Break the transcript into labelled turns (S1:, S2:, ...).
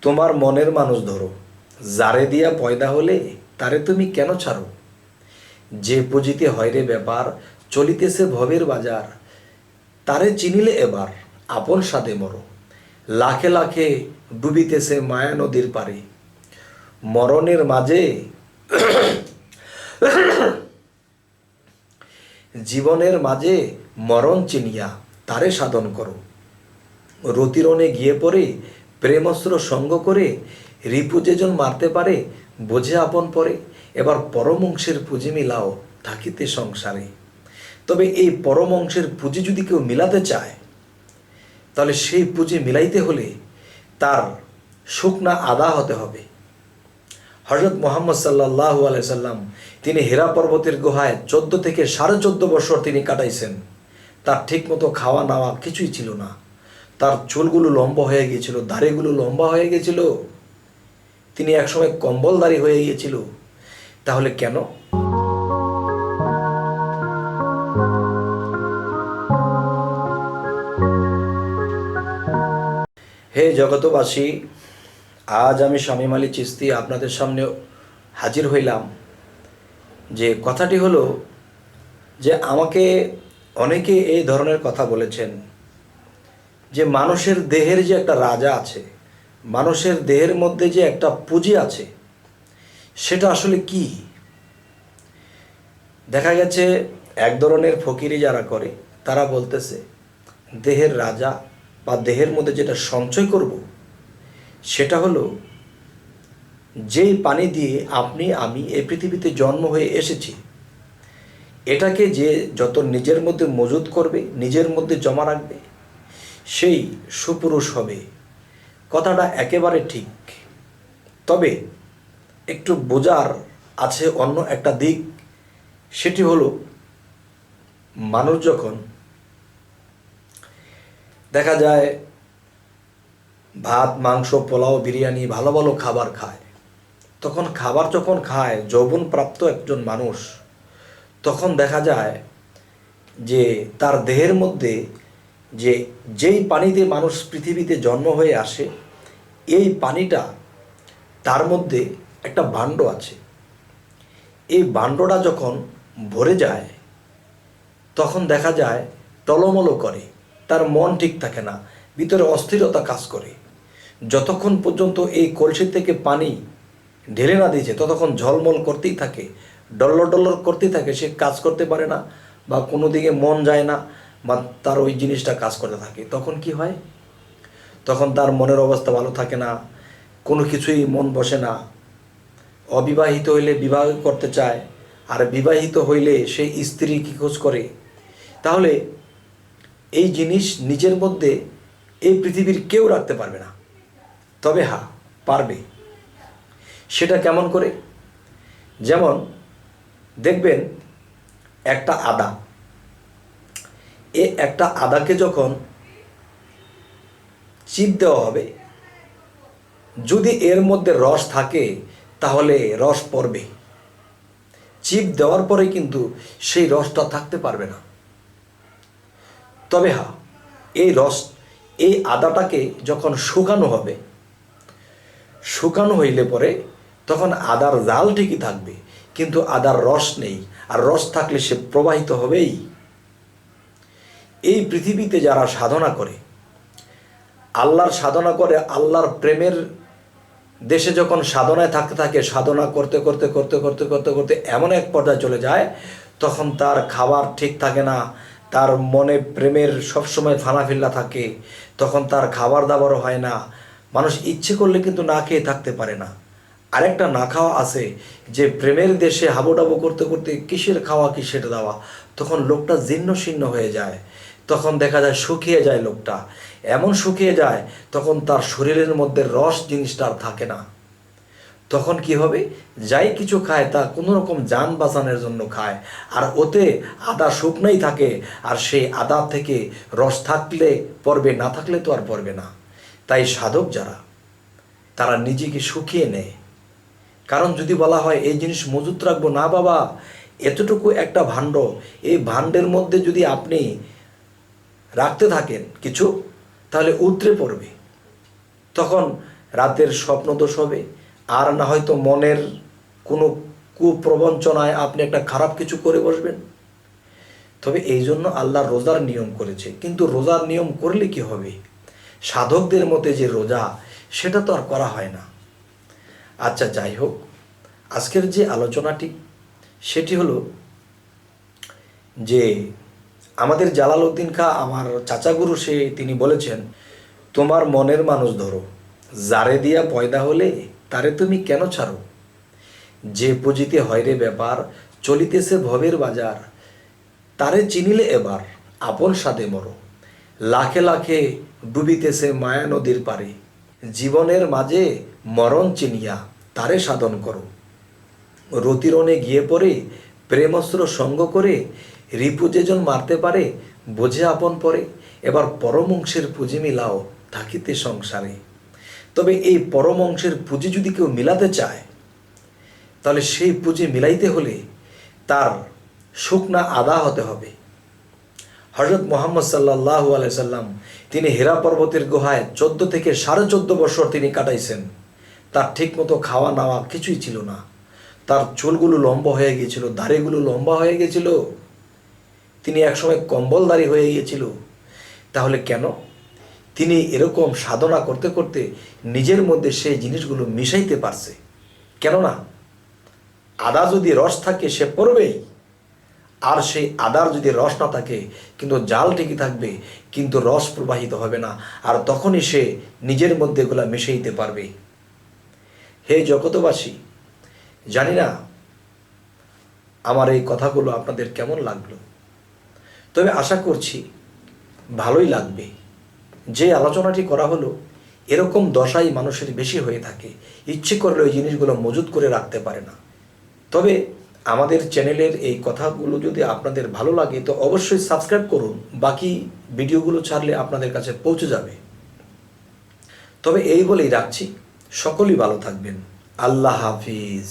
S1: তোমার মনের মানুষ ধরো, যারে দিয়া পয়দা হলে তারে তুমি কেন ছাড়ো? যে পুঁজিতে হয় রে ব্যাপার, চলিতেছে ভবের বাজার, তারে চিনিলে এবার আপন সাথে মরো। লাখে লাখে ডুবিতেছে মায়া নদীর পারে, মরণের মাঝে জীবনের মাঝে মরণ চিনিয়া তারে সাধন করো। রতিরণে গিয়ে পড়ে প্রেমস্ত্র সঙ্গ করে, রিপু যেজন মারতে পারে বোঝে আপন পরে। এবার পরম অংশের পুঁজি মিলাও থাকিতে সংসারে। তবে এই পরম অংশের পুঁজি যদি কেউ মিলাতে চায়, তাহলে সেই পুঁজি মিলাইতে হলে তার শুকনা আদা হতে হবে। হযরত মুহাম্মদ সাল্লাল্লাহু আলাইহি সাল্লাম তিনি হেরা পর্বতের গুহায় 14 থেকে 14.5 বছর তিনি কাটাইছেন। তার ঠিকমতো খাওয়া নাওয়া কিছুই ছিল না। তার চুলগুলো লম্বা হয়ে গিয়েছিল, দাড়িগুলো লম্বা হয়ে গিয়েছিল, তিনি একসময় কম্বলদারি হয়ে গিয়েছিল। তাহলে কেন? হে জগতবাসী, আজ আমি শামীম আলী চিশতি আপনাদের সামনে হাজির হইলাম। যে কথাটি হলো যে আমাকে অনেকে এই ধরনের কথা বলেছেন যে মানুষের দেহের যে একটা রাজা আছে, মানুষের দেহের মধ্যে যে একটা পুঁজি আছে, সেটা আসলে কি? দেখা গেছে এক ধরনের ফকিরি যারা করে তারা বলতেছে দেহের রাজা বা দেহের মধ্যে যেটা সঞ্চয় করব, সেটা হলো যেই পানি দিয়ে আপনি আমি এই পৃথিবীতে জন্ম হয়ে এসেছি, এটাকে যে যত নিজের মধ্যে মজুত করবে, নিজের মধ্যে জমা রাখবে, সেই সুপুরুষ হবে। কথাটা একেবারে ঠিক। তবে একটু বোঝার আছে অন্য একটা দিক। সেটি হলো মানুষ যখন দেখা যায় ভাত, মাংস, পোলাও, বিরিয়ানি, ভালো ভালো খাবার খায়, তখন খাবার যখন খায় যৌবনপ্রাপ্ত একজন মানুষ, তখন দেখা যায় যে তার দেহের মধ্যে যেই পানিতে মানুষ পৃথিবীতে জন্ম হয়ে আসে, এই পানিটা তার মধ্যে একটা ভাণ্ড আছে। এই ভাণ্ডটা যখন ভরে যায় তখন দেখা যায় টলমলো করে, তার মন ঠিক থাকে না, ভিতরে অস্থিরতা কাজ করে। যতক্ষণ পর্যন্ত এই কলসি থেকে পানি ঢেলে না দিয়েছে ততক্ষণ ঝলমল করতেই থাকে, ডল্লর ডল্লর করতেই থাকে, সে কাজ করতে পারে না বা কোনো দিকে মন যায় না বা তার ওই জিনিসটা কাজ করতে থাকে। তখন কি হয়? তখন তার মনের অবস্থা ভালো থাকে না, কোনো কিছুই মন বসে না। অবিবাহিত হইলে বিবাহ করতে চায়, আর বিবাহিত হইলে সেই স্ত্রী কি খোঁজ করে। তাহলে এই জিনিস নিজের মধ্যে এই পৃথিবীর কেউ রাখতে পারবে না। তবে হ্যাঁ, পারবে। সেটা কেমন করে? যেমন দেখবেন একটা আদা, একটা আদাকে যখন চিপ দেওয়া হবে, যদি এর মধ্যে রস থাকে তাহলে রস পড়বে। চিপ দেওয়ার পরে কিন্তু সেই রসটা থাকতে পারবে না। তবে হ্যাঁ, এই আদাটাকে যখন শুকানো হবে, শুকানো হইলে পরে তখন আদার জাল ঠিকই থাকবে, কিন্তু আদার রস নেই। আর রস থাকলে সে প্রবাহিত হবেই। এই পৃথিবীতে যারা সাধনা করে, আল্লাহর সাধনা করে, আল্লাহর প্রেমের দেশে যখন সাধনায় থাকতে থাকে, সাধনা করতে করতে করতে করতে করতে করতে এমন এক পর্যায়ে চলে যায়, তখন তার খাবার ঠিক থাকে না, তার মনে প্রেমের সবসময় ফানাফিল্লা থাকে, তখন তার খাবার দাবারও হয় না। মানুষ ইচ্ছে করলে কিন্তু না খেয়ে থাকতে পারে না। আরেকটা না খাওয়া আছে যে প্রেমের দেশে হাবুডাবু করতে করতে কিসের খাওয়া কিসের দাওয়া, তখন লোকটা জীর্ণ শীর্ণ হয়ে যায়, তখন দেখা যায় শুকিয়ে যায় লোকটা, এমন শুকিয়ে যায় তখন তার শরীরের মধ্যে রস জিনিসটা আর থাকে না। তখন কি হবে? যাই কিছু খায় তা কোনো রকম যান বাঁচানোর জন্য খায়, আর ওতে আদা শুকনাই থাকে, আর সেই আদা থেকে রস থাকলে পড়বে, না থাকলে তো আর পড়বে না। তাই সাধক যারা, তারা নিজেকে শুকিয়ে নেয়। কারণ যদি বলা হয় এই জিনিস মজুত রাখবো না, বাবা এতটুকু একটা ভাণ্ড, এই ভাণ্ডের মধ্যে যদি আপনি রাখতে থাকেন কিছু, তাহলে উতরে পড়বে। তখন রাতের স্বপ্নদোষ হবে, আর না হয়তো মনের কোনো কুপ্রবঞ্চনায় আপনি একটা খারাপ কিছু করে বসবেন। তবে এই জন্য আল্লাহ রোজার নিয়ম করেছে। কিন্তু রোজার নিয়ম করলে কি হবে? সাধকদের মতে যে রোজা, সেটা তো আর করা হয় না। আচ্ছা, যাই হোক, আজকের যে আলোচনাটি সেটি হলো যে আমাদের জালালউদ্দিন খাঁ, আমার চাচাগুরু, তিনি বলেছেন, তোমার মনের মানুষ ধরো, যারে দিয়া পয়দা হলে তারে তুমি কেন ছাড়ো? যে পুঁজিতে হয় রে ব্যাপার, চলিতেছে ভবের বাজার, তারে চিনিলে এবার আপন সাথে মরো। লাখে লাখে ডুবিতেছে মায়া নদীর পারে, জীবনের মাঝে মরণ চিনিয়া তারে সাধন করো। রতিরণে গিয়ে পড়ে প্রেমস্ত্র সঙ্গ করে, রিপু যেজন মারতে পারে বোঝে আপন পরে, এবার পরমংশের পুঁজি মিলাও থাকিতে সংসারে। তবে এই পরমংশের পুঁজি যদি কেউ মিলাতে চায়, তাহলে সেই পুঁজি মিলাইতে হলে তার শুকনা আদা হতে হবে। হযরত মুহাম্মদ সাল্লাল্লাহু আলাইহি সাল্লাম, তিনি হেরা পর্বতের গুহায় 14 থেকে 14.5 বছর তিনি কাটাইছেন। তার ঠিকমতো খাওয়া নাওয়া কিছুই ছিল না। তার চুলগুলো লম্বা হয়ে গিয়েছিল, দাড়িগুলো লম্বা হয়ে গেছিল, তিনি একসময় কম্বলদারি হয়ে গিয়েছিল। তাহলে কেন? তিনি এরকম সাধনা করতে করতে নিজের মধ্যে সেই জিনিসগুলো মিশাইতে পারছে। কেননা আদা যদি রস থাকে সে পড়বেই, আর সেই আদার যদি রস না থাকে কিন্তু জাল ঠিকই থাকবে, কিন্তু রস প্রবাহিত হবে না, আর তখনই সে নিজের মধ্যে এগুলা মিশাইতে পারবে। হে জগতবাসী, জানি না আমার এই কথাগুলো আপনাদের কেমন লাগলো, তবে আশা করছি ভালোই লাগবে। যে আলোচনাটি করা হলো, এরকম দশাই মানুষের বেশি হয়ে থাকে, ইচ্ছে করলে ওই জিনিসগুলো মজুত করে রাখতে পারে না। তবে আমাদের চ্যানেলের এই কথাগুলো যদি আপনাদের ভালো লাগে তো অবশ্যই সাবস্ক্রাইব করুন, বাকি ভিডিওগুলো ছাড়লে আপনাদের কাছে পৌঁছে যাবে। তবে এই বলেই রাখছি, সকলেই ভালো থাকবেন। আল্লাহ হাফিজ।